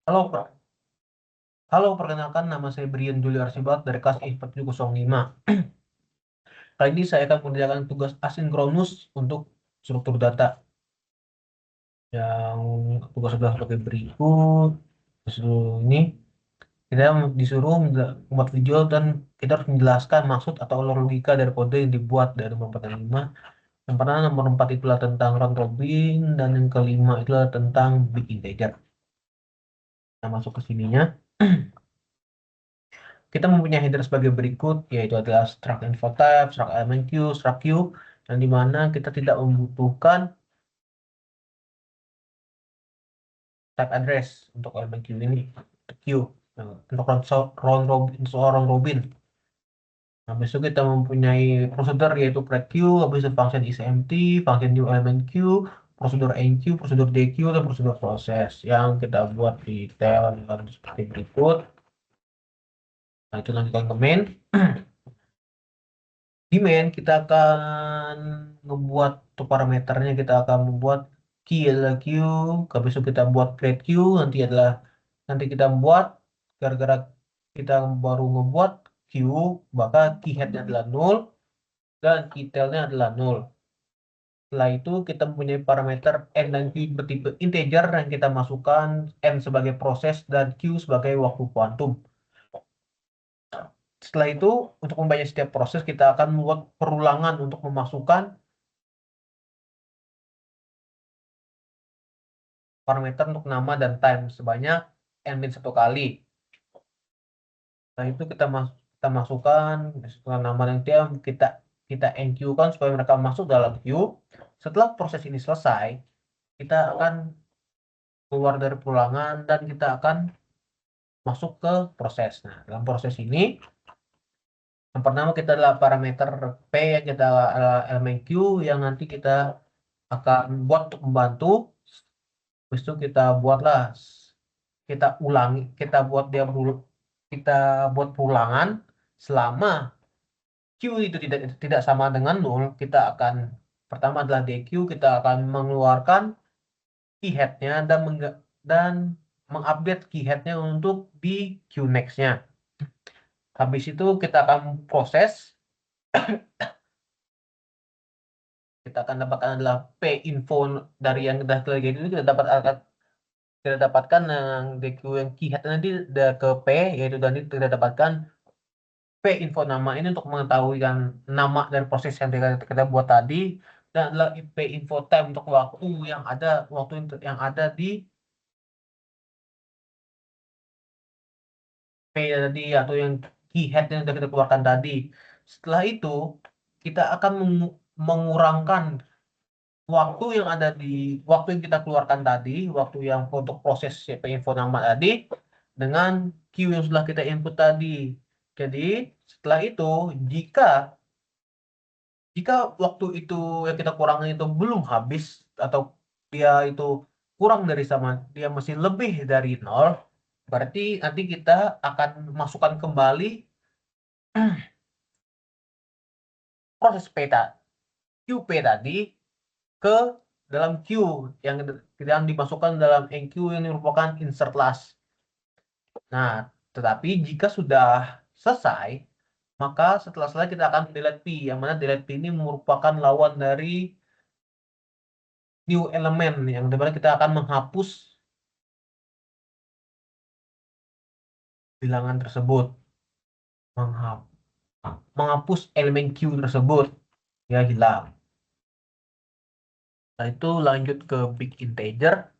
Halo, halo, perkenalkan nama saya Brian Juli Arsibat dari kelas I4705. Kali ini saya akan mengerjakan tugas asinkronus untuk struktur data. Yang tugas sudah sebagai berikut. Ini kita disuruh membuat video dan kita harus menjelaskan maksud atau logika dari kode yang dibuat dari nomor 4 dan 5. Yang pertama, nomor 4 itulah tentang round robin dan yang kelima itulah tentang big integer. Kita masuk ke sininya. Kita mempunyai header sebagai berikut, yaitu adalah struct info type, struct element queue, struct queue, yang dimana kita tidak membutuhkan type address untuk element queue ini, untuk queue, untuk round robin. Nah, besok kita mempunyai prosedur yaitu create queue, habis itu function isempty, function new element queue, prosedur enqueue, prosedur dequeue, dan prosedur proses yang kita buat detail seperti berikut. Nah, itu lanjutkan ke main. Di main kita akan membuat untuk parameternya, kita akan membuat key adalah Q, habis itu kita buat create Q, nanti kita buat gara-gara kita baru ngebuat Q, maka key headnya adalah 0 dan key tailnya adalah 0. Setelah itu kita mempunyai parameter n dan q bertipe integer yang kita masukkan n sebagai proses dan q sebagai waktu kuantum. Setelah itu, untuk membayar setiap proses, kita akan membuat perulangan untuk memasukkan parameter untuk nama dan time sebanyak n-1 kali. Nah, itu kita masukkan setelah nama dan time, kita enqueue kan supaya mereka masuk dalam queue. Setelah proses ini selesai, kita akan keluar dari perulangan dan kita akan masuk ke proses. Nah, dalam proses ini, yang pertama kita adalah parameter p yang kita elemen q yang nanti kita akan buat untuk membantu. Habis itu kita ulangi, kita buat perulangan selama Q itu tidak sama dengan 0, kita akan pertama adalah DQ, kita akan mengeluarkan key head-nya dan mengupdate key head-nya untuk di Q next-nya. Habis itu kita akan proses, kita akan dapatkan adalah P info dari yang sudah kita itu kita dapatkan yang DQ yang key head nanti ke P, yaitu nanti kita dapatkan P info nama ini untuk mengetahui nama dan proses yang kita buat tadi, dan adalah P info time untuk waktu yang ada di P tadi atau yang key head yang sudah kita keluarkan tadi. Setelah itu kita akan mengurangkan waktu yang kita keluarkan tadi, waktu yang untuk proses P info nama tadi dengan Q yang sudah kita input tadi. Jadi setelah itu jika Jika waktu itu yang kita kurangi itu belum habis atau dia itu kurang dari sama, dia masih lebih dari 0, berarti nanti kita akan masukkan kembali proses QP tadi ke dalam queue yang dimasukkan dalam enqueue yang merupakan insert last. Nah, tetapi jika sudah selesai, maka setelah selesai kita akan delete P, yang mana delete P ini merupakan lawan dari new element, yang dimana kita akan menghapus bilangan tersebut, menghapus elemen Q tersebut, ya hilang. Nah, itu lanjut ke big integer.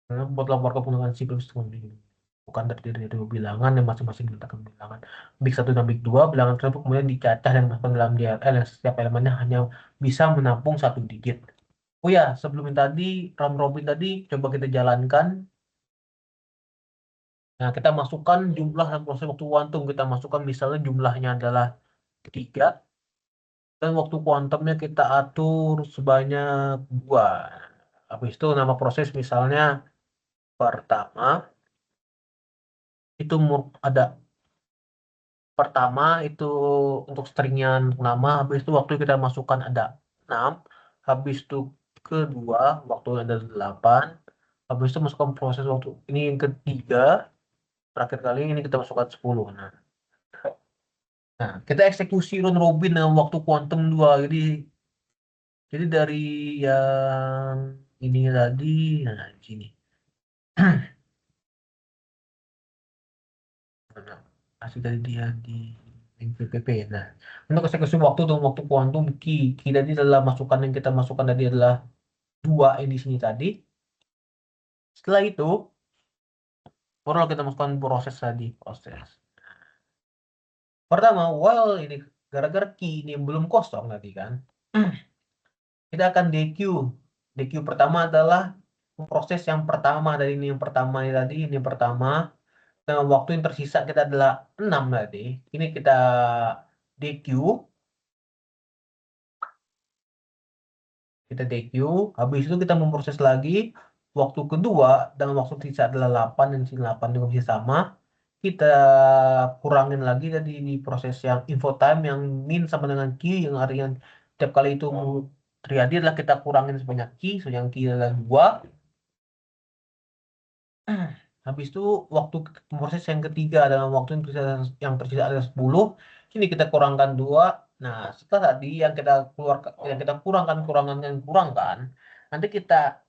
Nah, buat lapor ke penggunaan siklus bukan terdiri dari dua bilangan yang masing-masing diletakkan bilangan big 1 dan big 2. Bilangan tersebut kemudian dicacah dan masukkan dalam DLL yang setiap elemennya hanya bisa menampung 1 digit. Oh ya, sebelum yang tadi, round robin tadi coba kita jalankan. Nah, kita masukkan jumlah dan proses waktu kuantum. Kita masukkan misalnya jumlahnya adalah 3, dan waktu kuantumnya kita atur sebanyak 2. Habis itu nama proses misalnya pertama, itu ada pertama itu untuk stringnya untuk nama, habis itu waktu kita masukkan ada 6, habis itu kedua waktu ada 8, habis itu masukkan proses waktu ini yang ketiga, terakhir kali ini kita masukkan 10. Nah, kita eksekusi round robin dengan waktu kuantum 2. Jadi dari yang ini tadi, nah di sini. Nah, hasil dari dia di PPP. Nah, untuk eksekusi waktu dan waktu kuantum key tadi adalah masukan yang kita masukkan tadi adalah 2 yang di sini tadi. Setelah itu, baru kita masukkan proses tadi, proses. Pertama, while ini gara-gara key ini belum kosong tadi kan, kita akan DQ. DQ pertama adalah proses yang pertama dari ini yang pertama ini tadi, ini yang pertama. Dengan waktu yang tersisa kita adalah 6 tadi. Ini kita DQ, habis itu kita memproses lagi waktu kedua dengan waktu tersisa adalah 8 dan sini 8 juga masih sama. Kita kurangin lagi tadi di proses yang info time yang min sama dengan Q yang artinya setiap kali itu terjadi adalah kita kurangin sebanyak Q, so yang Q adalah 2. Habis itu waktu proses yang ketiga dalam waktu yang tersisa ada 10. Sini kita kurangkan 2. Nah, setelah tadi yang kita keluarkan yang kita kurangkan, nanti kita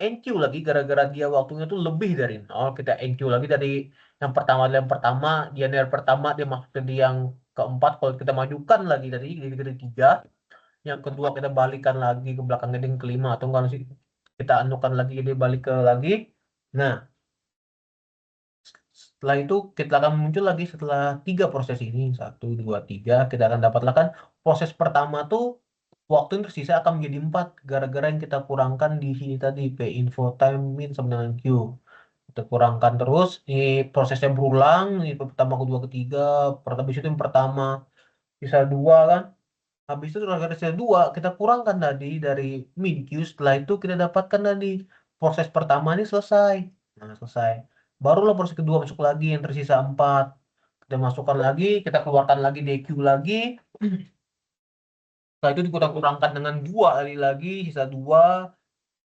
NQ lagi gara-gara dia waktunya itu lebih dari 0. Kita NQ lagi dari yang pertama dia masuk ke yang keempat. Kalau kita majukan lagi dari 3, yang kedua kita balikan lagi ke belakang yang kelima, atau enggak sih kita anukan lagi dia balik ke lagi. Nah, setelah itu kita akan muncul lagi setelah 3 proses ini, 1, 2, 3, kita akan dapatlah kan proses pertama tuh waktu yang tersisa akan menjadi 4 gara-gara yang kita kurangkan di sini tadi P info time min sama dengan Q. Kita kurangkan terus, ini prosesnya berulang, ini pertama, kedua, ketiga, pertama itu yang pertama sisa 2 kan. Habis itu gara-gara sisa 2 kita kurangkan tadi dari min Q, setelah itu kita dapatkan tadi proses pertama ini selesai. Nah, selesai. Barulah proses kedua masuk lagi yang tersisa 4. Kita masukkan lagi, kita keluarkan lagi DQ lagi. Setelah itu dikurang-kurangkan dengan 2 kali lagi, sisa 2.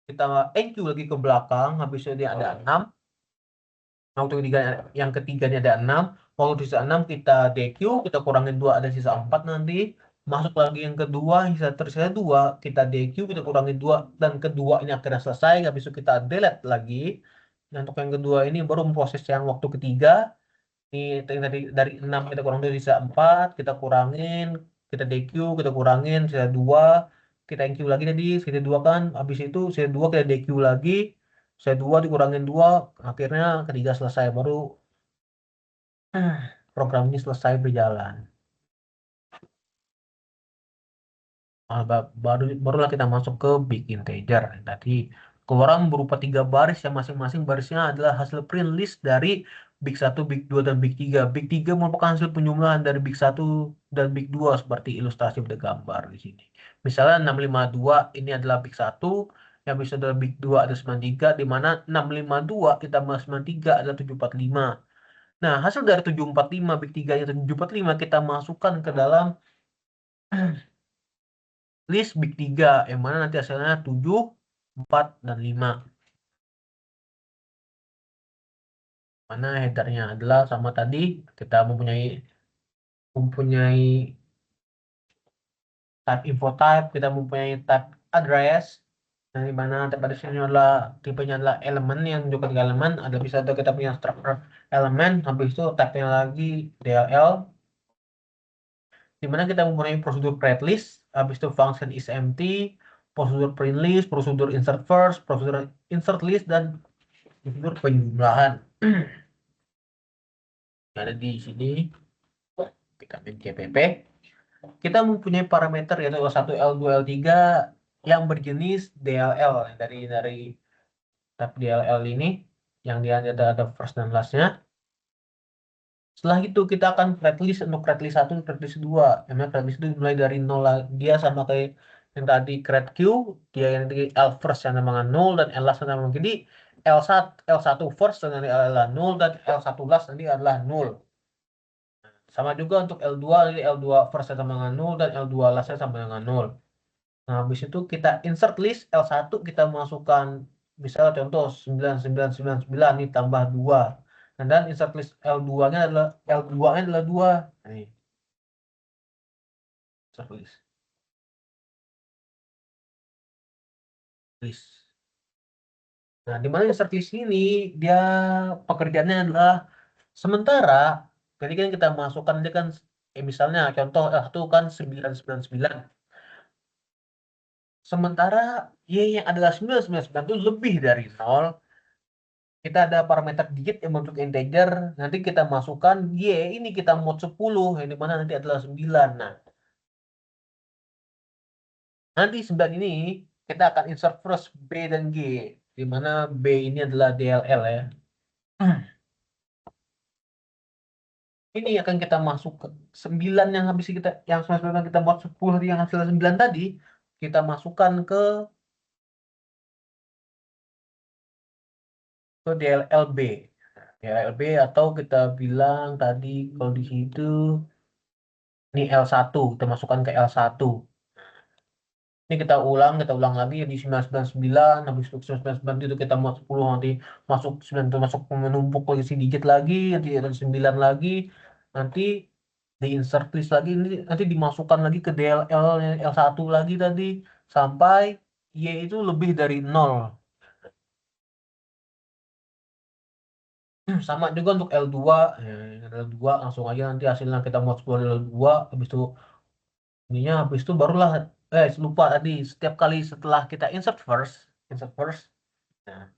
Kita NQ lagi ke belakang, habis itu dia ada 6. Waktu ketiga, yang ketiganya ada 6. Waktu sisa 6 kita DQ, kita kurangin 2 ada sisa 4 nanti. Masuk lagi yang kedua, tersisa 2, kita DQ, kita kurangin 2 dan kedua ini akhirnya selesai. Habis itu kita delete lagi. Nah, untuk yang kedua ini baru proses yang waktu ketiga. Ini dari 6 kita kurang dari sisa 4, kita kurangin, kita DQ, kita kurangin sisa 2, kita NQ lagi tadi, sisa 2 kan, habis itu sisa 2 kita DQ lagi, sisa 2 dikurangin 2, akhirnya ketiga selesai, baru program ini selesai berjalan. Barulah kita masuk ke big integer. Tadi keluaran berupa 3 baris yang masing-masing barisnya adalah hasil print list dari big 1, big 2, dan big 3. Big 3 merupakan hasil penjumlahan dari big 1 dan big 2 seperti ilustrasi pada gambar di sini. Misalnya 652 ini adalah big 1, yang bisa adalah big 2 ada 93, di mana 652 ditambah 93 adalah 745. Nah, hasil dari 745 big 3 nya 745 kita masukkan ke dalam list big 3 yang mana nanti hasilnya 7, 4, dan 5. Mana headernya adalah sama tadi, kita mempunyai type info type, kita mempunyai type address, yang dimana type address ini adalah tipenya adalah elemen yang juga 3 elemen. Ada bisa ada kita punya structure elemen, habis itu type-nya lagi DLL, dimana kita mempunyai prosedur create list, habis itu function is empty, prosedur print list, prosedur insert first, prosedur insert list, dan prosedur penjumlahan. Ada di sini kita main CPP. Kita mempunyai parameter yaitu L1, L2, L3 yang berjenis DLL dari tab DLL ini yang dia ada first dan last-nya. Setelah itu kita akan create list untuk create list 1 dan create list 2. Yang create list itu mulai dari 0, dia sama kayak yang tadi create Q, dia yang tadi L first yang namanya 0 dan L last yang namanya. Jadi L1 first dengan L 0 dan L1 last nanti adalah 0. Sama juga untuk L2, jadi L2 first sama dengan 0 dan L2 lastnya sama dengan 0. Nah, habis itu kita insert list L1 kita masukkan misalnya contoh 9999 ini tambah 2. Nah, dan insert list L2-nya adalah L2-nya adalah 2. Nah, ini insert list. Nah, di mana insert list ini dia pekerjaannya adalah sementara jadi kan kita masukkan dia kan misalnya contoh L1 kan 999. Sementara Y yang adalah 999 itu lebih dari 0. Kita ada parameter digit yang bentuk integer. Nanti kita masukkan Y ini kita mod 10. Yang dimana nanti adalah 9. Nah, nanti 9 ini kita akan insert first B dan G. Dimana B ini adalah DLL ya. Ini akan kita masuk ke 9 yang habis kita yang 9 kita mod 10 yang hasil 9 tadi. Kita masukkan ke DLLB. DLLB atau kita bilang tadi kalau di situ ini L1, kita masukkan ke L1. Ini kita ulang lagi di 999, habis itu 999 itu kita mau 10 nanti masuk 9 itu masuk menumpuk posisi digit lagi, nanti ada 9 lagi, nanti di insert list lagi, ini nanti dimasukkan lagi ke DLL L1 lagi tadi sampai Y itu lebih dari 0. Sama juga untuk L2, L2 langsung aja nanti hasilnya kita mau 10 L2, habis itu ininya habis itu barulah lupa tadi setiap kali setelah kita insert first nah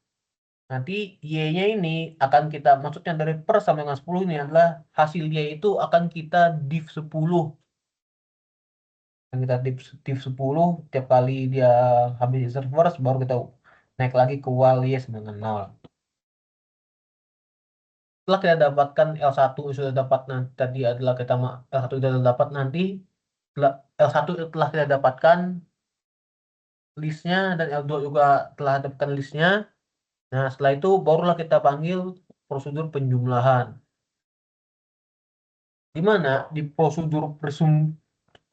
nanti y-nya ini akan kita maksudnya dari per sampai dengan 10 ini adalah hasil y itu akan kita div 10 dan kita div 10 tiap kali dia habis insert first baru kita naik lagi ke while y sama dengan 0. Setelah kita dapatkan L1 sudah dapat nanti tadi adalah L1 sudah dapat nanti L1 telah kita dapatkan listnya dan L2 juga telah dapatkan listnya. Nah, setelah itu barulah kita panggil prosedur penjumlahan. Di mana di prosedur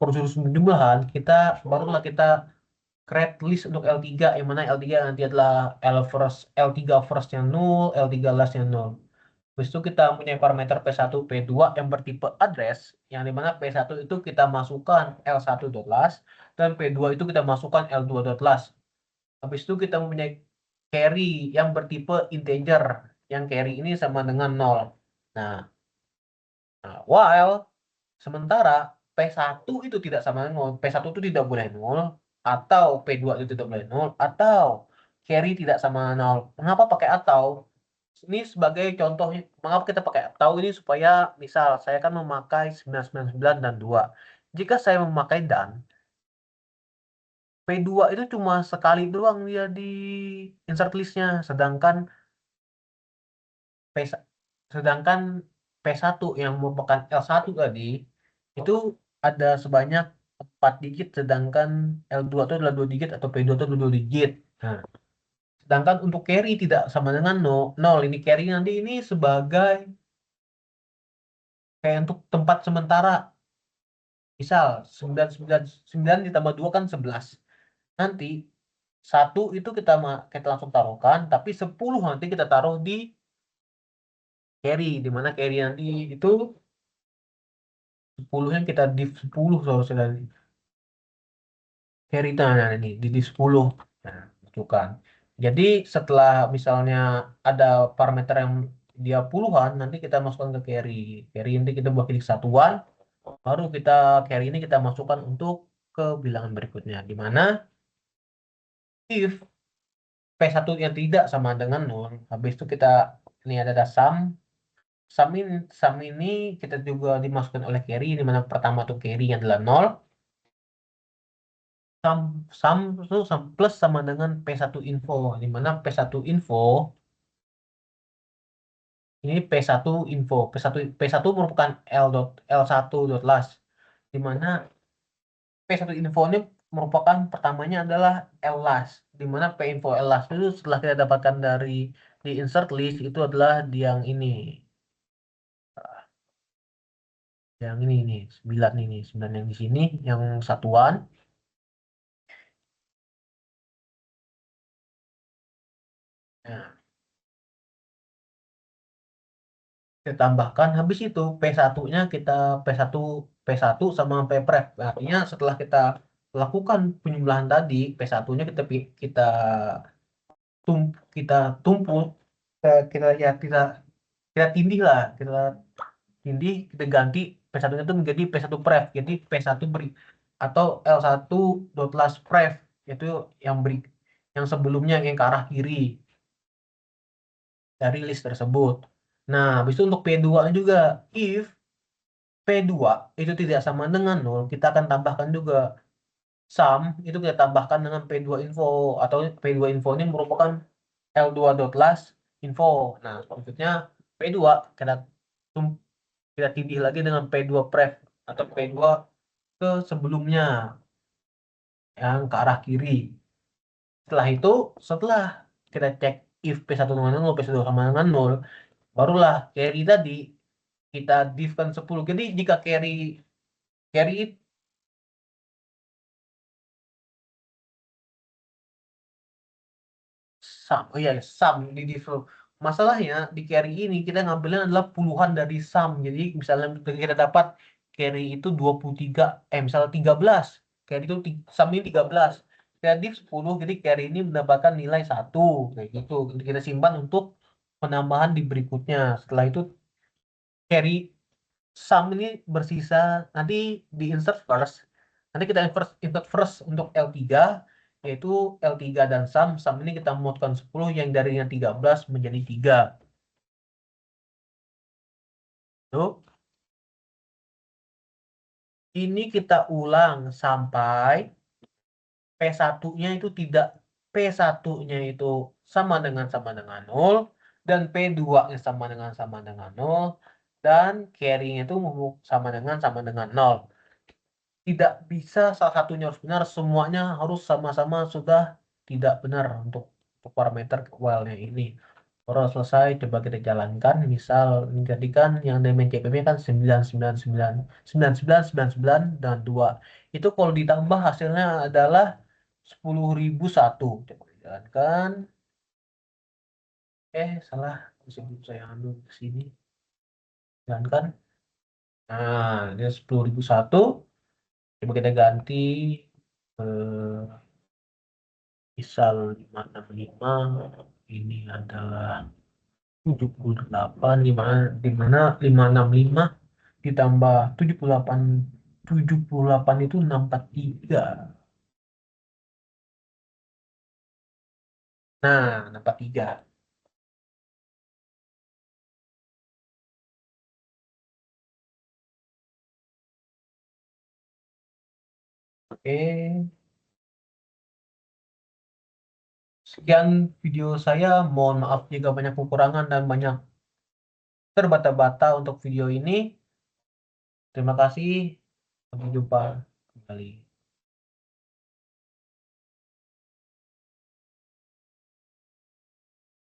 penjumlahan barulah kita create list untuk L3 yang mana L3 nanti adalah L3 first-nya 0, L3 last-nya 0. Habis itu kita punya parameter P1, P2 yang bertipe address, yang dimana P1 itu kita masukkan L1.last dan P2 itu kita masukkan L2.last. Habis itu kita mempunyai carry yang bertipe integer, yang carry ini sama dengan 0. Nah, while sementara P1 itu tidak sama dengan 0, P1 itu tidak boleh 0, atau P2 itu tidak boleh 0, atau carry tidak sama 0. Mengapa pakai atau? Ini sebagai contohnya, mengapa kita pakai atau ini supaya misal saya kan memakai 999 dan 2. Jika saya memakai dan, P2 itu cuma sekali doang dia di insert listnya, P, sedangkan P1 yang merupakan L1 tadi, itu ada sebanyak 4 digit, sedangkan L2 itu adalah 2 digit atau P2 itu adalah 2 digit. Nah, sedangkan untuk carry tidak sama dengan 0. Ini carry nanti ini sebagai kayak untuk tempat sementara. Misal 999 ditambah 2 kan 11. Nanti 1 itu kita langsung taruhkan, tapi 10 nanti kita taruh di carry. Di mana carry nanti itu 10 yang kita div 10 seharusnya dari carry nah ini di div 10. Nah, itu kan. Jadi setelah misalnya ada parameter yang dia puluhan, nanti kita masukkan ke carry. Carry nanti kita buat klik satuan, baru carry ini kita masukkan untuk ke bilangan berikutnya. Di mana if P1 yang tidak sama dengan 0, habis itu ini ada sum. Sum ini kita juga dimasukkan oleh carry, di mana pertama tuh carry adalah 0. Sum, sum itu plus sama dengan P1 info, di mana P1 info ini P1 info. P1 merupakan L1.last, di mana P1 info ini merupakan pertamanya adalah last, di mana P info last itu setelah kita dapatkan di insert list itu adalah di yang ini. Yang ini nih, 9 ini, 9 yang di sini, yang satuan. Nah, kita tambahkan habis itu P1-nya kita P1 P1 sama Ppref. Artinya setelah kita lakukan penjumlahan tadi, P1-nya kita tum kita tumpul kita tindih lah, kita tindih, kita ganti P1-nya itu menjadi P1 pref. Jadi P1 beri atau L1 dot last pref itu yang beri yang sebelumnya yang ke arah kiri dari list tersebut. Nah, habis itu untuk P2 juga, if P2 itu tidak sama dengan nol, kita akan tambahkan juga sum, itu kita tambahkan dengan P2 info, atau P2 info ini merupakan L2 dot last info. Nah, maksudnya P2 kita tum- kita tindih lagi dengan P2 pref atau P2 ke sebelumnya yang ke arah kiri. Setelah itu, setelah kita cek if P1 dengan nol, P1 sama dengan nol, barulah carry tadi kita diffkan 10. Jadi jika carry sum, oh iya, sum di default. Masalahnya di carry ini kita ngambilnya adalah puluhan dari sum. Jadi misalnya kita dapat carry itu 23, misalnya 13. Carry itu sum ini 13. Kita div 10, jadi carry ini mendapatkan nilai 1. Kayak gitu. Jadi kita simpan untuk penambahan di berikutnya. Setelah itu carry sum ini bersisa nanti di insert first. Nanti kita insert first untuk L3, yaitu L3 dan sum ini kita modkan 10 yang darinya 13 menjadi 3. Tuh, ini kita ulang sampai P1-nya itu tidak P1-nya itu sama dengan nol, dan P2-nya sama dengan nol, dan carry-nya itu sama dengan nol. Tidak bisa salah satunya harus benar, semuanya harus sama-sama sudah tidak benar untuk parameter while-nya ini. Kalau selesai, coba kita jalankan. Misal, menjadikan yang dimensi CPM kan 999, 9999 dan 2. Itu kalau ditambah hasilnya adalah 10.001. Coba kita jalankan. Salah. Sebelum saya anu ke sini. Jalankan. Nah, ini 10.001. Coba kita ganti. eh, Misal 565 ini adalah 78, di mana 565 ditambah 78 itu 643. Nah, 643. Oke, sekian video saya. Mohon maaf jika banyak kekurangan dan banyak terbata-bata untuk video ini. Terima kasih. Sampai jumpa kembali.